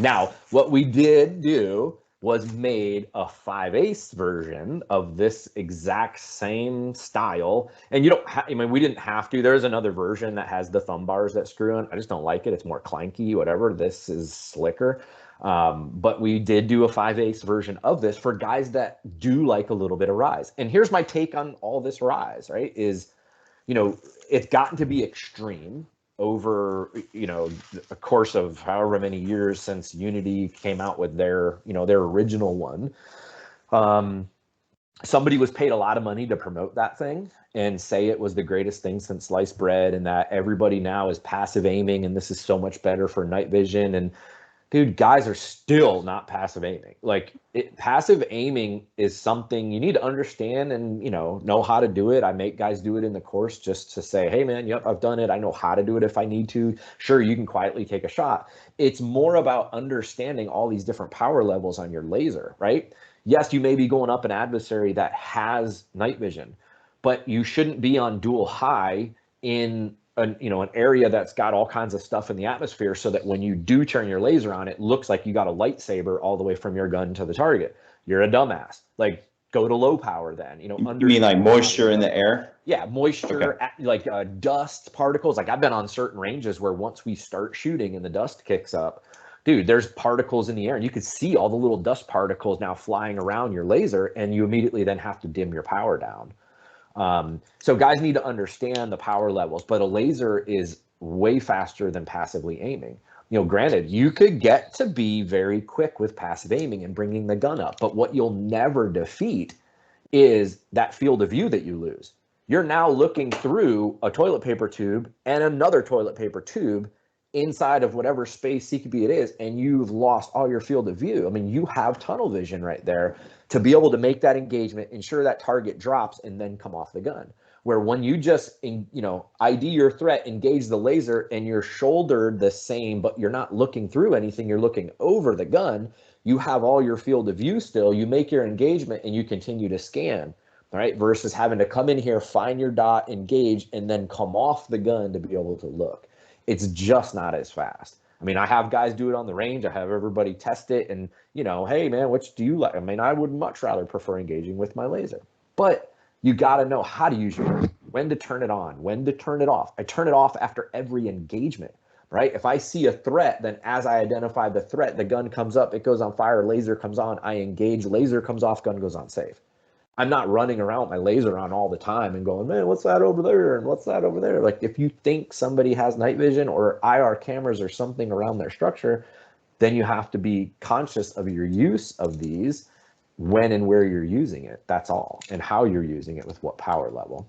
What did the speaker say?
Now, what we did do was made a 5/8 version of this exact same style. And you don't I mean, we didn't have to. There's another version that has the thumb bars that screw in. I just don't like it. It's more clanky, whatever. This is slicker. But we did do a 5/8 version of this for guys that do like a little bit of rise. And here's my take on all this rise, right? Is, it's gotten to be extreme over, a course of however many years since Unity came out with their original one. Somebody was paid a lot of money to promote that thing and say it was the greatest thing since sliced bread, and that everybody now is passive aiming and this is so much better for night vision. And dude, guys are still not passive aiming. Like, passive aiming is something you need to understand and, know how to do it. I make guys do it in the course just to say, hey man, yep, I've done it. I know how to do it if I need to. Sure, you can quietly take a shot. It's more about understanding all these different power levels on your laser, right? Yes, you may be going up an adversary that has night vision, but you shouldn't be on dual high in an area that's got all kinds of stuff in the atmosphere, so that when you do turn your laser on, it looks like you got a lightsaber all the way from your gun to the target. You're a dumbass. Like, go to low power then. You mean like moisture in the air? Yeah, moisture, okay. Like dust particles. Like, I've been on certain ranges where once we start shooting and the dust kicks up, dude, there's particles in the air, and you could see all the little dust particles now flying around your laser, and you immediately then have to dim your power down. So guys need to understand the power levels, but a laser is way faster than passively aiming. Granted, you could get to be very quick with passive aiming and bringing the gun up, but what you'll never defeat is that field of view that you lose. You're now looking through a toilet paper tube and another toilet paper tube inside of whatever space CQB it is, and you've lost all your field of view. I mean, you have tunnel vision right there to be able to make that engagement, ensure that target drops, and then come off the gun. Where when you just, ID your threat, engage the laser, and you're shouldered the same, but you're not looking through anything, you're looking over the gun, you have all your field of view still, you make your engagement, and you continue to scan, right? Versus having to come in here, find your dot, engage, and then come off the gun to be able to look. It's just not as fast. I mean, I have guys do it on the range. I have everybody test it and, hey man, which do you like? I mean, I would much rather prefer engaging with my laser, but you got to know how to use your laser, when to turn it on, when to turn it off. I turn it off after every engagement, right? If I see a threat, then as I identify the threat, the gun comes up, it goes on fire, laser comes on, I engage, laser comes off, gun goes on safe. I'm not running around with my laser on all the time and going, man, what's that over there? And what's that over there? Like, if you think somebody has night vision or IR cameras or something around their structure, then you have to be conscious of your use of these, when and where you're using it. That's all. And how you're using it with what power level.